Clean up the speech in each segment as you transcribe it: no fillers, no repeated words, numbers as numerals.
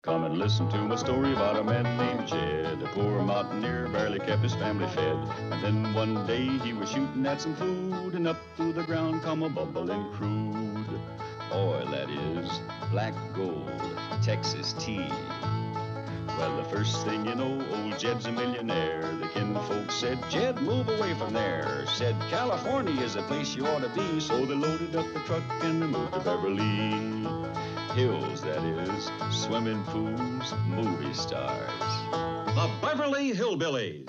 Come and listen to my story about a man named Jed. A poor mountaineer barely kept his family fed. And then one day he was shooting at some food, and up through the ground come a bubbling crude oil, that is, black gold, Texas tea. Well, the first thing you know, old Jed's a millionaire. The kinfolk said, Jed, move away from there. Said, California is the place you ought to be. So they loaded up the truck and they moved to Beverly Hills, that is, swimming pools, movie stars. The Beverly Hillbillies.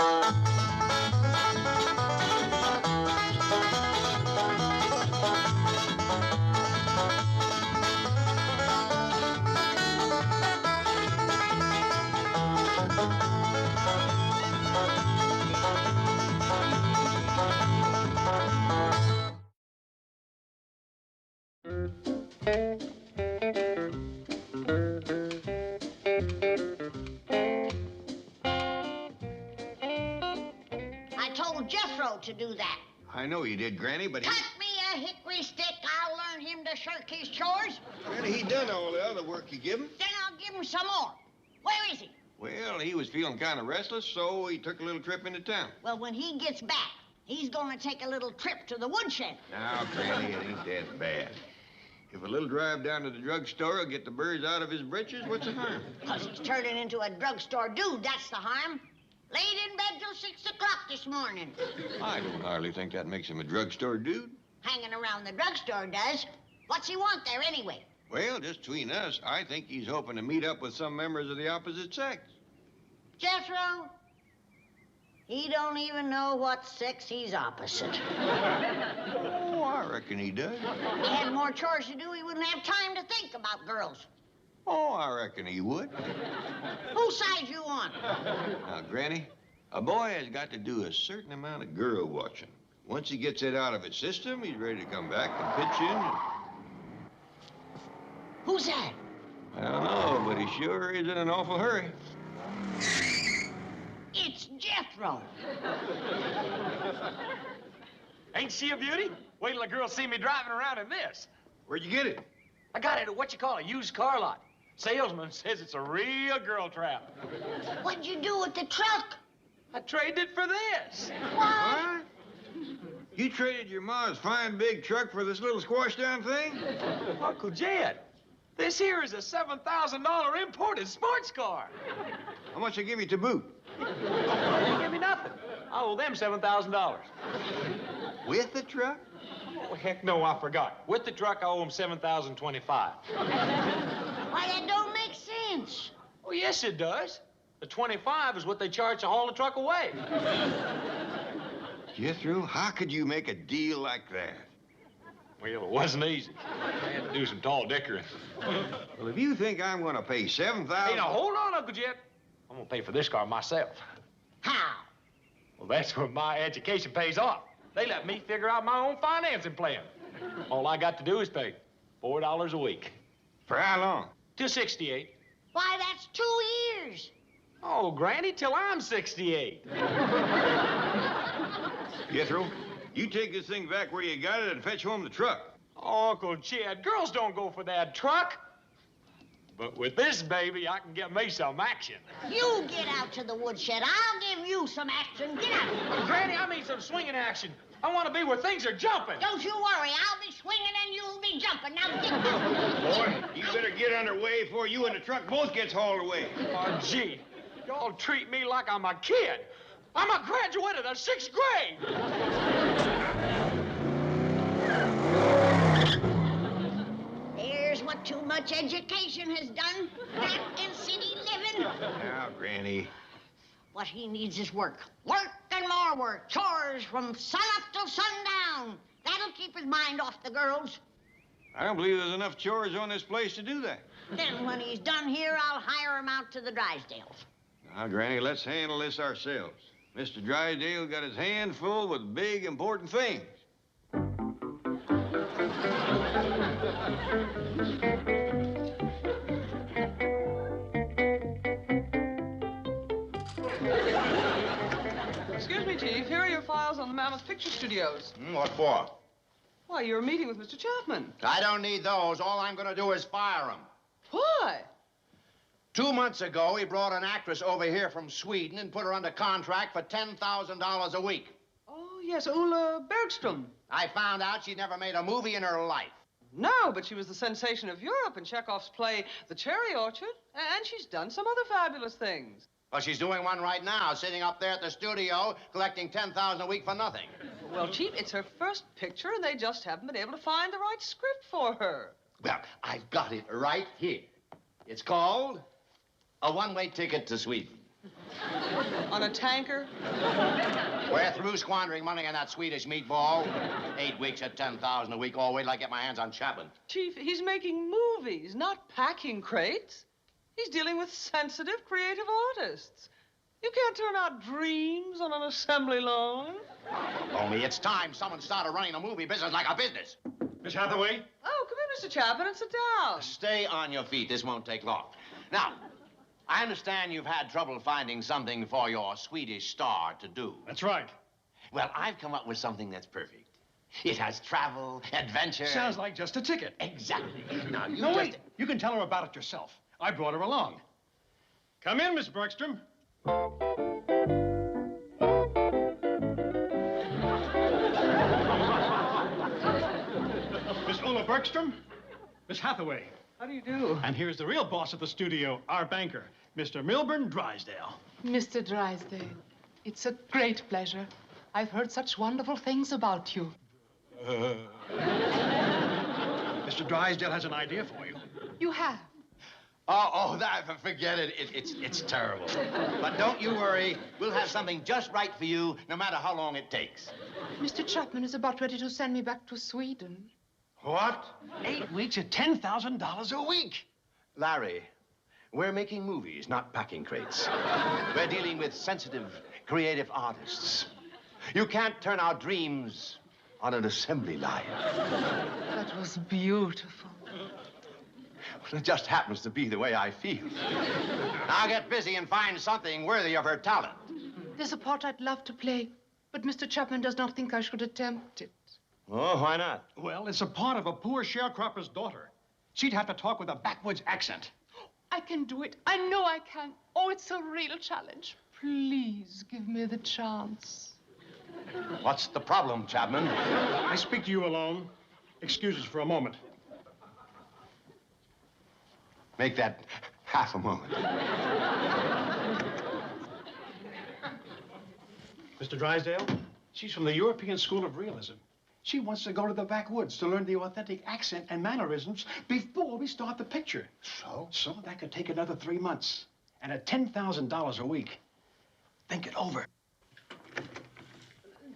I told Jethro to do that. I know you did, Granny, but Cut me a hickory stick. I'll learn him to shirk his chores. Granny, he done all the other work you give him. Then I'll give him some more. Where is he? Well, he was feeling kind of restless, so he took a little trip into town. Well, when he gets back, he's going to take a little trip to the woodshed. Now, Granny, it ain't that bad. If a little drive down to the drugstore will get the birds out of his britches, what's the harm? 'Cause he's turning into a drugstore dude, that's the harm. Laid in bed till 6 o'clock this morning. I don't hardly think that makes him a drugstore dude. Hanging around the drugstore does. What's he want there anyway? Well, just between us, I think he's hoping to meet up with some members of the opposite sex. Jethro? He don't even know what sex he's opposite. Oh, I reckon he does. If he had more chores to do, he wouldn't have time to think about girls. Oh, I reckon he would. Whose side you on? Now, Granny, a boy has got to do a certain amount of girl watching. Once he gets it out of his system, he's ready to come back and pitch in. Who's that? I don't know, but he sure is in an awful hurry. It's Jethro. Ain't she a beauty? Wait till a girl see me driving around in this. Where'd you get it? I got it at what you call a used car lot. Salesman says it's a real girl trap. What'd you do with the truck? I traded it for this. What? You traded your ma's fine big truck for this little squash-down thing? Uncle Jed, this here is a $7,000 imported sports car. How much I give you to boot? They didn't give me nothing. I owe them $7,000. With the truck? Oh, heck no, I forgot. With the truck, I owe them $7,025. Why, that don't make sense. Oh, yes, it does. The 25 is what they charge to haul the truck away. Jethro, how could you make a deal like that? Well, it wasn't easy. I had to do some tall dickering. Well, if you think I'm going to pay $7,000... Hey, now, hold on, Uncle Jed. I'm going to pay for this car myself. How? Well, that's where my education pays off. They let me figure out my own financing plan. All I got to do is pay $4 a week. For how long? Till 68. Why, that's 2 years. Oh, Granny, till I'm 68. Jethro, you take this thing back where you got it and fetch home the truck. Oh, Uncle Jed, girls don't go for that truck. But with this baby, I can get me some action. You get out to the woodshed. I'll give you some action. Get out. Granny, I mean some swinging action. I want to be where things are jumping. Don't you worry. I'll be swinging and you'll be jumping. Now get out. Boy, you better get underway before you and the truck both gets hauled away. Oh, gee, y'all treat me like I'm a kid. I'm a graduate of the 6th grade. Here's what too much education has done. That and city living. Now, Granny. What he needs is work. Work and more work. Chores from sunup till sundown. That'll keep his mind off the girls. I don't believe there's enough chores on this place to do that. Then when he's done here, I'll hire him out to the Drysdales. Now, Granny, let's handle this ourselves. Mr. Drysdale got his hand full with big, important things. Excuse me, Chief. Here are your files on the Mammoth Picture Studios. What for? Why, you're meeting with Mr. Chapman. I don't need those. All I'm going to do is fire him. Why? 2 months ago, he brought an actress over here from Sweden and put her under contract for $10,000 a week. Oh, yes, Oola Bergstrom. I found out she'd never made a movie in her life. No, but she was the sensation of Europe in Chekhov's play, The Cherry Orchard. And she's done some other fabulous things. Well, she's doing one right now, sitting up there at the studio, collecting $10,000 a week for nothing. Well, Chief, it's her first picture, and they just haven't been able to find the right script for her. Well, I've got it right here. It's called A One-Way Ticket to Sweden. On a tanker? We're through squandering money on that Swedish meatball. 8 weeks at $10,000 a week. Oh, wait till I get my hands on Chapman. Chief, he's making movies, not packing crates. He's dealing with sensitive, creative artists. You can't turn out dreams on an assembly line. Only it's time someone started running the movie business like a business. Miss Hathaway? Oh, come in, Mr. Chapman, and sit down. Stay on your feet. This won't take long. Now, I understand you've had trouble finding something for your Swedish star to do. That's right. Well, I've come up with something that's perfect. It has travel, adventure. Sounds like just a ticket. Exactly. Now, you No, just... wait. You can tell her about it yourself. I brought her along. Come in, Miss Bergstrom. Miss Oola Bergstrom, Miss Hathaway. How do you do? And here's the real boss of the studio, our banker, Mr. Milburn Drysdale. Mr. Drysdale, it's a great pleasure. I've heard such wonderful things about you. Mr. Drysdale has an idea for you. You have? Forget it. It's terrible. But don't you worry. We'll have something just right for you, no matter how long it takes. Mr. Chapman is about ready to send me back to Sweden. What? 8 weeks at $10,000 a week. Larry, we're making movies, not packing crates. We're dealing with sensitive, creative artists. You can't turn our dreams on an assembly line. That was beautiful. It just happens to be the way I feel. Now get busy and find something worthy of her talent. There's a part I'd love to play, but Mr. Chapman does not think I should attempt it. Oh, why not? Well, it's a part of a poor sharecropper's daughter. She'd have to talk with a backwoods accent. I can do it. I know I can. Oh, it's a real challenge. Please give me the chance. What's the problem, Chapman? I speak to you alone. Excuse us for a moment. Make that half a moment. Mr. Drysdale, she's from the European School of Realism. She wants to go to the backwoods to learn the authentic accent and mannerisms before we start the picture. So that could take another 3 months. And at $10,000 a week. Think it over.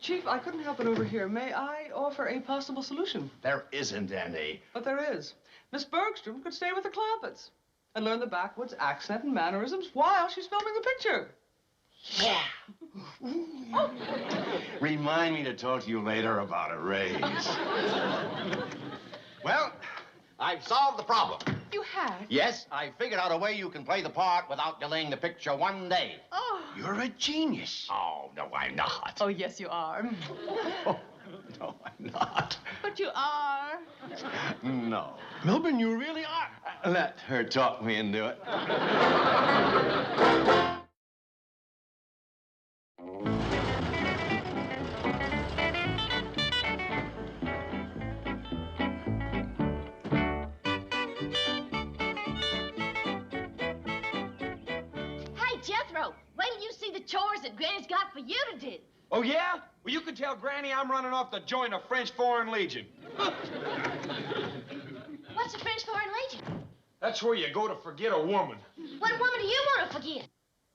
Chief, I couldn't help it over here. May I offer a possible solution? There isn't any. But there is. Miss Bergstrom could stay with the Clampetts and learn the backwoods accent and mannerisms while she's filming the picture. Yeah. Remind me to talk to you later about a raise. Well, I've solved the problem. You have? Yes, I figured out a way you can play the part without delaying the picture 1 day. Oh. You're a genius. Oh, no, I'm not. Oh, yes, you are. Oh, no, I'm not. But you are. No. Milburn, you really are. Let her talk me into it. Jethro, wait till you see the chores that Granny's got for you to do. Oh, yeah? Well, you can tell Granny I'm running off to join the French Foreign Legion. What's the French Foreign Legion? That's where you go to forget a woman. What woman do you want to forget?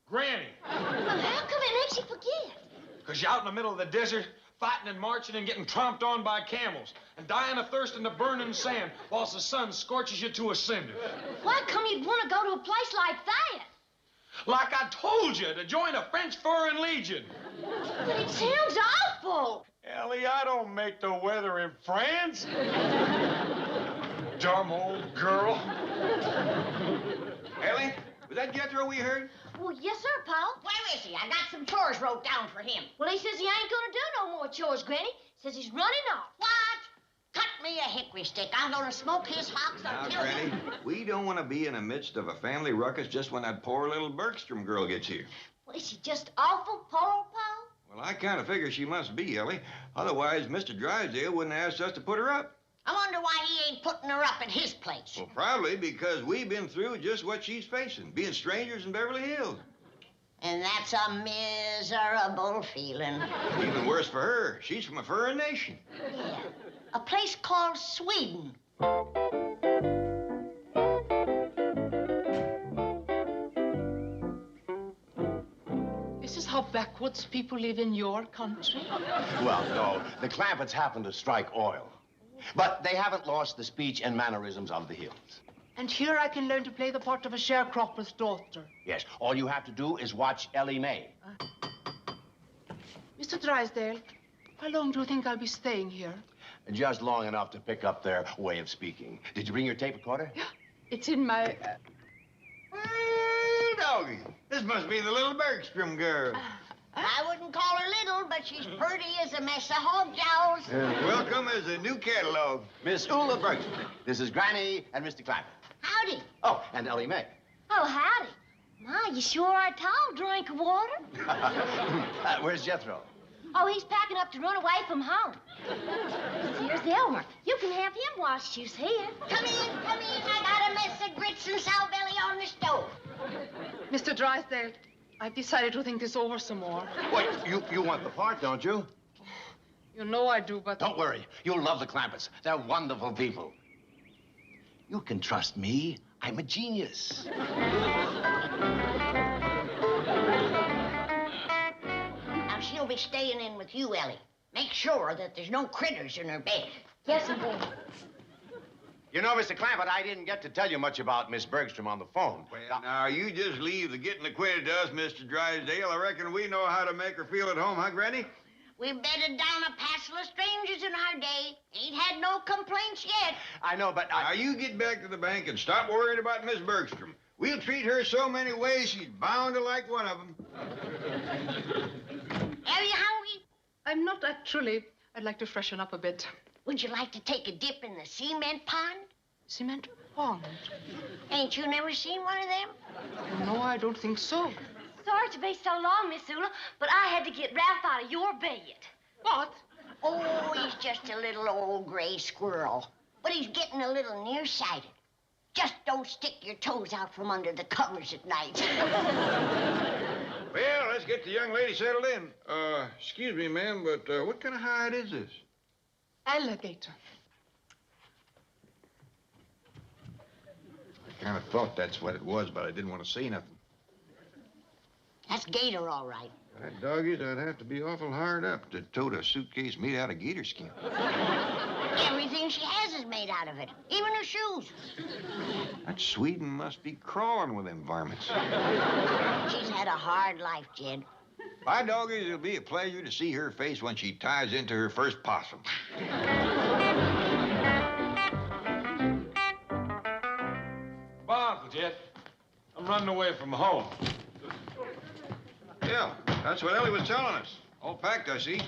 Granny. Well, how come it makes you forget? Because you're out in the middle of the desert, fighting and marching and getting tromped on by camels, and dying of thirst in the burning sand whilst the sun scorches you to a cinder. Why come you'd want to go to a place like that? Like I told you, to join the French Foreign Legion. But it sounds awful. Ellie, I don't make the weather in France. Dumb old girl. Ellie, was that Jethro we heard? Well, yes, sir, Paul. Where is he? I got some chores wrote down for him. Well, he says he ain't gonna do no more chores, Granny. Says he's running off. What? Cut me me a hickory stick. I'm gonna smoke his hocks Now, until Granny, we don't want to be in the midst of a family ruckus just when that poor little Bergstrom girl gets here. Well, is she just awful poor, Paul? Well, I kind of figure she must be, Ellie. Otherwise, Mr. Drysdale wouldn't have asked us to put her up. I wonder why he ain't putting her up at his place. Well, probably because we've been through just what she's facing, being strangers in Beverly Hills. And that's a miserable feeling. Even worse for her. She's from a foreign nation. Yeah. A place called Sweden. Is this how backwoods people live in your country? Well, no. The Clampetts happen to strike oil. But they haven't lost the speech and mannerisms of the hills. And here I can learn to play the part of a sharecropper's daughter. Yes, all you have to do is watch Ellie Mae. Mr. Drysdale, how long do you think I'll be staying here? Just long enough to pick up their way of speaking. Did you bring your tape recorder? Yeah, it's in my... Well, doggy, this must be the little Bergstrom girl. I wouldn't call her little, but she's pretty as a mess of hog jowls. Welcome as a new catalog. Miss Oola Bergstrom. This is Granny and Mr. Clampett. Howdy. Oh, and Ellie Mae. Oh, howdy. My, you sure are a tall drink of water. Where's Jethro? Oh, he's packing up to run away from home. Here's Elmer. You can have him while she's here. Come in. I got a mess of grits and sow belly on the stove. Mr. Drysdale, I've decided to think this over some more. Wait, you want the part, don't you? You know I do, but... Don't worry. You'll love the Clampetts. They're wonderful people. You can trust me. I'm a genius. Now, she'll be staying in with you, Ellie. Make sure that there's no critters in her bed. Yes, indeed. You know, Mr. Clampett, I didn't get to tell you much about Miss Bergstrom on the phone. Well, now, you just leave the getting acquainted to us, Mr. Drysdale. I reckon we know how to make her feel at home, huh, Granny? We've bedded down a passel of strangers in our day. Ain't had no complaints yet. I know, but Now, you get back to the bank and stop worrying about Miss Bergstrom. We'll treat her so many ways, she's bound to like one of them. Are you hungry? I'm not actually. I'd like to freshen up a bit. Would you like to take a dip in the cement pond? Cement pond? Ain't you never seen one of them? No, I don't think so. Sorry to be so long, Miss Oola, but I had to get Ralph out of your bed. What? Oh, he's just a little old gray squirrel. But he's getting a little nearsighted. Just don't stick your toes out from under the covers at night. Well, let's get the young lady settled in. Excuse me, ma'am, but what kind of hide is this? Alligator. I kind of thought that's what it was, but I didn't want to say nothing. That's gator, all right. That doggies, I'd have to be awful hard up to tote a suitcase made out of gator skin. Everything she has is made out of it, even her shoes. That Sweden must be crawling with them varmints. She's had a hard life, Jed. By doggies, it'll be a pleasure to see her face when she ties into her first possum. Bye, Uncle Jed. I'm running away from home. Yeah, that's what Ellie was telling us. All packed, I see.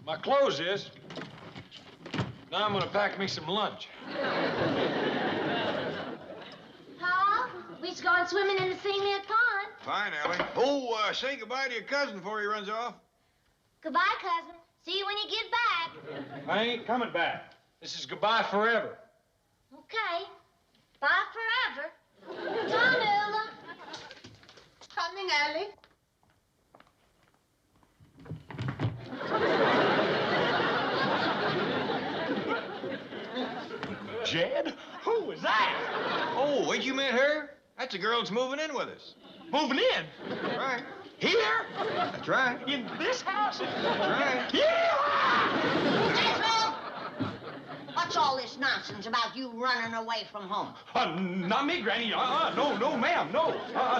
My clothes is. Now I'm gonna pack me some lunch. Paul, we just going swimming in the cement pond. Fine, Ellie. Oh, say goodbye to your cousin before he runs off. Goodbye, cousin. See you when you get back. I ain't coming back. This is goodbye forever. Okay. Bye forever. Come, Oola. Coming, Ellie. Jed? Who was that? Oh, ain't you met her? That's the girl that's moving in with us. Moving in? That's right. Here? That's right. In this house? That's right. Yeah! Jethro! What's all this nonsense about you running away from home? Not me, Granny. No, ma'am, no.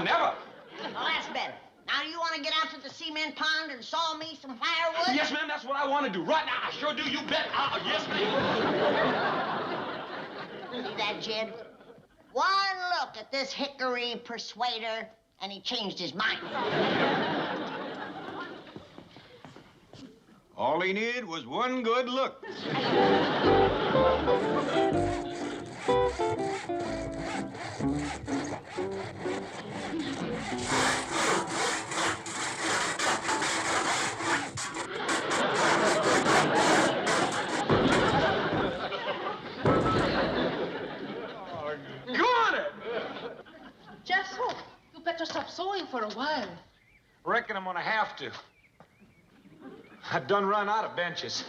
Never. Well, that's better. Now, you want to get out to the cement pond and saw me some firewood? Yes, ma'am, that's what I want to do. Right now, I sure do. You bet. Yes, ma'am. See that, Jed? One look at this hickory persuader, and he changed his mind. All he needed was one good look. Jethro, you better stop sewing for a while. Reckon I'm gonna have to. I done run out of benches.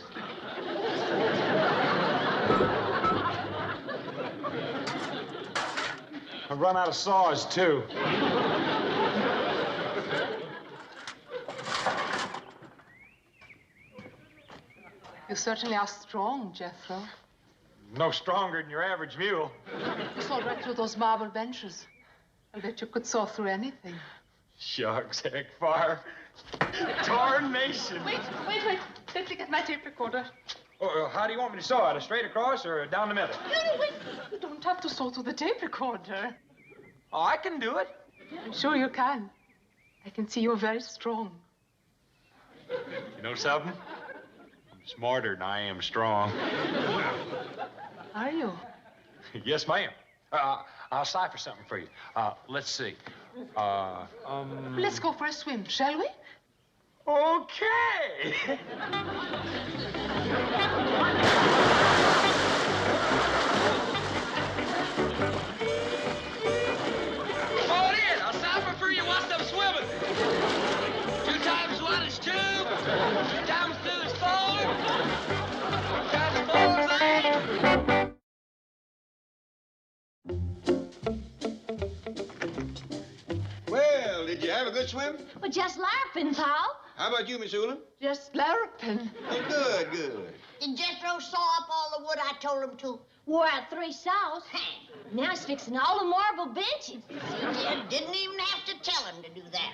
I've run out of saws, too. You certainly are strong, Jethro. No stronger than your average mule. You sawed right through those marble benches. I bet you could saw through anything. Shucks, heck, fire. Tarnation. Wait. Let me get my tape recorder. Oh, how do you want me to saw it? Straight across or down the middle? No, wait. You don't have to saw through the tape recorder. Oh, I can do it. I'm sure you can. I can see you're very strong. You know something? I'm smarter than I am strong. Are you? Yes, ma'am. I'll cipher something for you. Let's see. Let's go for a swim, shall we? Okay. Fall in. I'll cipher for you whilst I'm swimming. 2 times 1 is 2. 2 times 2 is 4. 2 times 4 is 8. Well, did you have a good swim? Well, just laughing, Paul. How about you, Miss Oola? Just larping. Oh, good. Did Jethro saw up all the wood I told him to? Wore out 3 saws. Now he's fixing all the marble benches. Didn't even have to tell him to do that.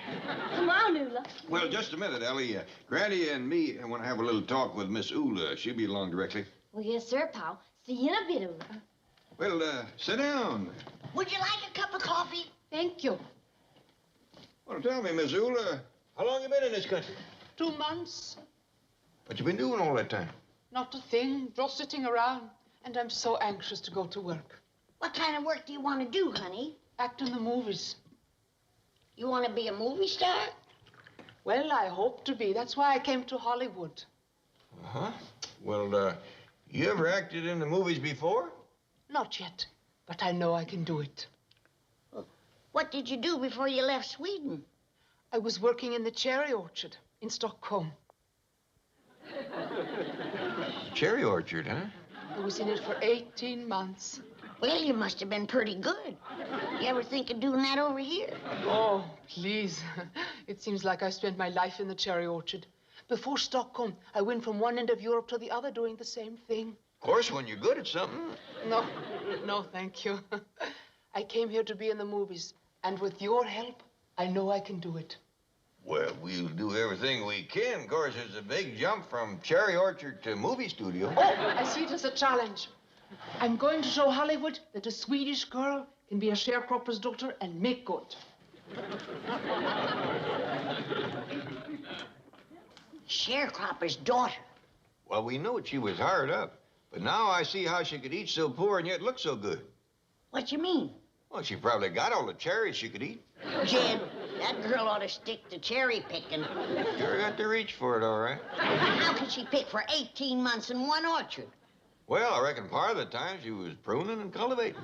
Come on, Oola. Well, just a minute, Ellie. Granny and me want to have a little talk with Miss Oola. She'll be along directly. Well, yes, sir, Paul. See you in a bit, Oola. Well, sit down. Would you like a cup of coffee? Thank you. Well, tell me, Miss Oola, how long you been in this country? 2 months. What you been doing all that time? Not a thing. Just sitting around. And I'm so anxious to go to work. What kind of work do you want to do, honey? Act in the movies. You want to be a movie star? Well, I hope to be. That's why I came to Hollywood. Uh-huh. Well, you ever acted in the movies before? Not yet, but I know I can do it. What did you do before you left Sweden? I was working in the cherry orchard in Stockholm. Cherry orchard, huh? I was in it for 18 months. Well, you must have been pretty good. You ever think of doing that over here? Oh, please. It seems like I spent my life in the cherry orchard. Before Stockholm, I went from one end of Europe to the other doing the same thing. Of course, when you're good at something. No, thank you. I came here to be in the movies, and with your help, I know I can do it. Well, we'll do everything we can. Of course, there's a big jump from cherry orchard to movie studio. Oh, I see it as a challenge. I'm going to show Hollywood that a Swedish girl can be a sharecropper's daughter and make good. Sharecropper's daughter? Well, we know she was hard up, but now I see how she could eat so poor and yet look so good. What you mean? Well, she probably got all the cherries she could eat. Jed, that girl ought to stick to cherry picking. Sure got to reach for it, all right. How could she pick for 18 months in one orchard? Well, I reckon part of the time she was pruning and cultivating.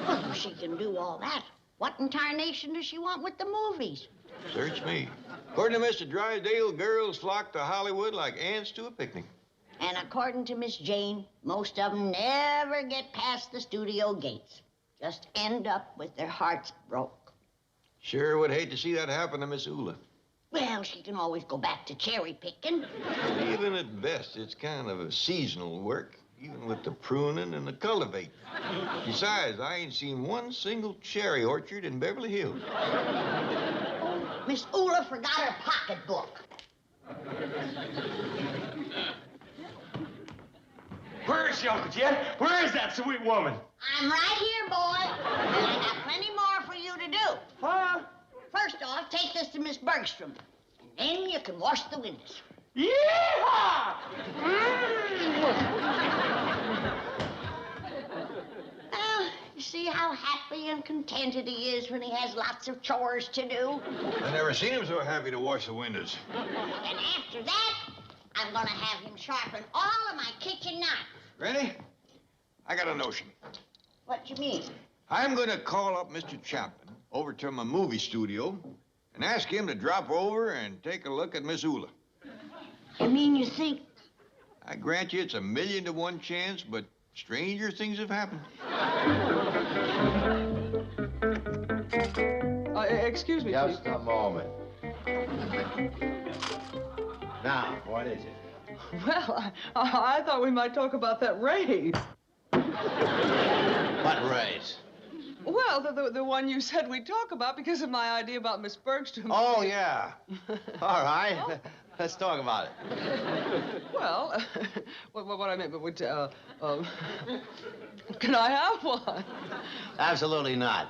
Well, she can do all that. What in tarnation does she want with the movies? Search me. According to Mr. Drysdale, girls flock to Hollywood like ants to a picnic. And according to Miss Jane, most of them never get past the studio gates. Just end up with their hearts broke. Sure would hate to see that happen to Miss Oola. Well, she can always go back to cherry picking. Even at best, it's kind of a seasonal work, even with the pruning and the cultivating. Besides, I ain't seen one single cherry orchard in Beverly Hills. Miss Oola forgot her pocketbook. Where is she, Uncle Jed? Where is that sweet woman? I'm right here, boy. And I got plenty more for you to do. Huh? First off, take this to Miss Bergstrom. And then you can wash the windows. Yeehaw! You see how happy and contented he is when he has lots of chores to do? I never seen him so happy to wash the windows. And after that, I'm gonna have him sharpen all of my kitchen knives. Ready? I got a notion. What you mean? I'm gonna call up Mr. Chapman over to my movie studio and ask him to drop over and take a look at Miss Oola. You mean you think... I grant you it's a 1,000,000 to 1 chance, but stranger things have happened. Excuse me, Just please. a moment. Now, what is it? Well, I thought we might talk about that raise. What raise? Well, the one you said we'd talk about because of my idea about Miss Bergstrom. Oh, yeah. All right. Oh. Let's talk about it. Well, what I meant, but can I have one? Absolutely not.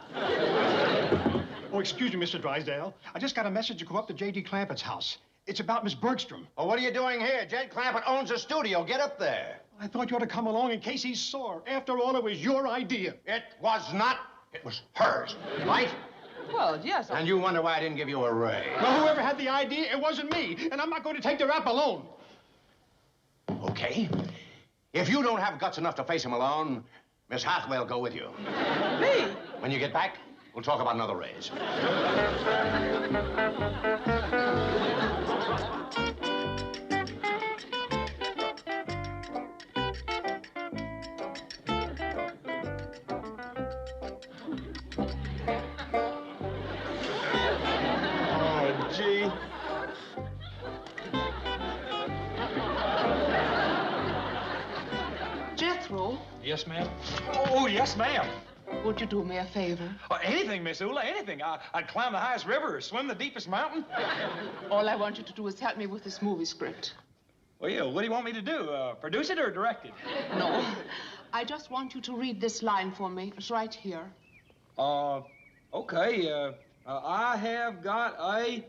Oh, excuse me, Mr. Drysdale. I just got a message to go up to J.D. Clampett's house. It's about Miss Bergstrom. Well, what are you doing here? Jed Clampett owns a studio. Get up there. I thought you ought to come along in case he's sore. After all, it was your idea. It was not. It was hers, right? Well, yes. And you wonder why I didn't give you a raise. Well, whoever had the idea, it wasn't me. And I'm not going to take the rap alone. Okay. If you don't have guts enough to face him alone, Miss Hathaway will go with you. Me? When you get back, we'll talk about another raise. Gee. Jethro, Yes, ma'am. Oh, yes, ma'am. would you do me a favor? Anything, Miss Oola, anything. I'd climb the highest river or swim the deepest mountain. All I want you to do is help me with this movie script. Well, yeah, what do you want me to do? Produce it or direct it? No, I just want you to read this line for me. It's right here. Okay. I have got a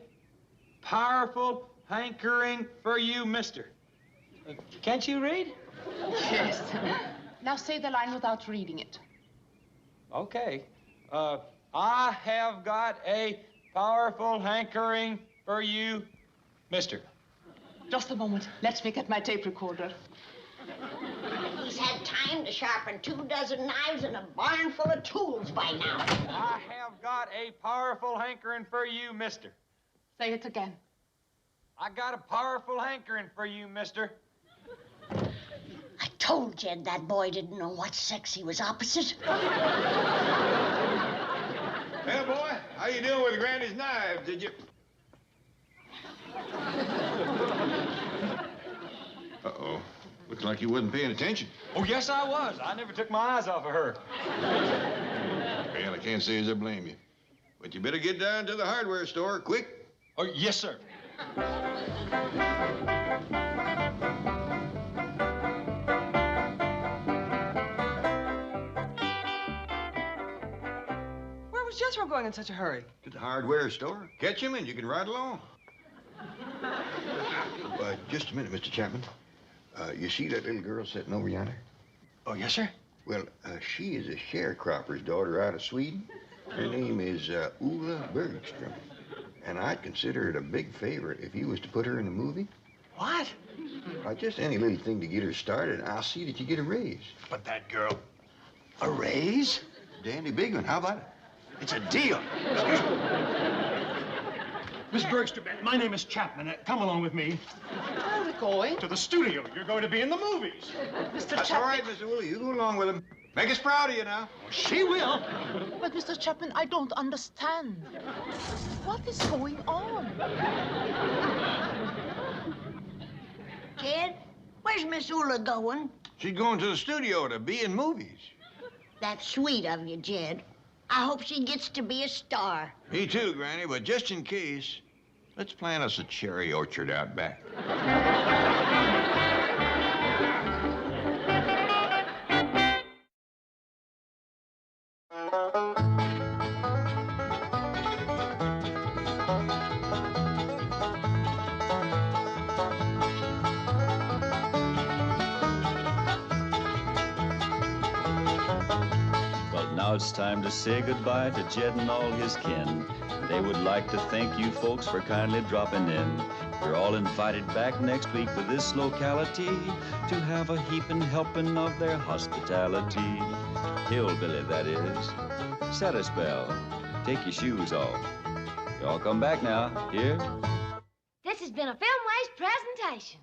powerful hankering for you, mister. Can't you read? Yes. Now say the line without reading it. Okay. I have got a powerful hankering for you, mister. Just a moment. Let me get my tape recorder. He's had time to sharpen 24 knives and a barn full of tools by now. I have got a powerful hankering for you, mister. Say it again. I got a powerful hankering for you, mister. I told Jed that boy didn't know what sex he was opposite. Well, boy, how you doing with Granny's knives, did you? Uh-oh. Looks like you wasn't paying attention. Oh, yes, I was. I never took my eyes off of her. Well, I can't say as I blame you. But you better get down to the hardware store, quick. Oh, yes, sir. Where was Jethro going in such a hurry? To the hardware store. Catch him and you can ride along. Just a minute, Mr. Chapman. You see that little girl sitting over yonder? Oh, yes, sir? Well, she is a sharecropper's daughter out of Sweden. Her name is Oola Bergstrom. And I'd consider it a big favor if you was to put her in the movie. What? Just any little thing to get her started, I'll see that you get a raise. But that girl... A raise? Dandy big one. How about it? It's a deal. Excuse me. Miss Bergstrom, my name is Chapman. Come along with me. Where are we going? To the studio. You're going to be in the movies. Mr. That's Chapman. all right, Mr. Oola. You go along with him. Make us proud of you now. She will. But, Mr. Chapman, I don't understand. What is going on? Jed, where's Miss Oola going? She's going to the studio to be in movies. That's sweet of you, Jed. I hope she gets to be a star. Me too, Granny, but just in case, let's plant us a cherry orchard out back. it's time to say goodbye to Jed and all his kin. They would like to thank you folks for kindly dropping in. You're all invited back next week to this locality to have a heaping helping of their hospitality. Hillbilly, that is. Set a spell. Take your shoes off. Y'all come back now. Here? This has been a Filmways presentation.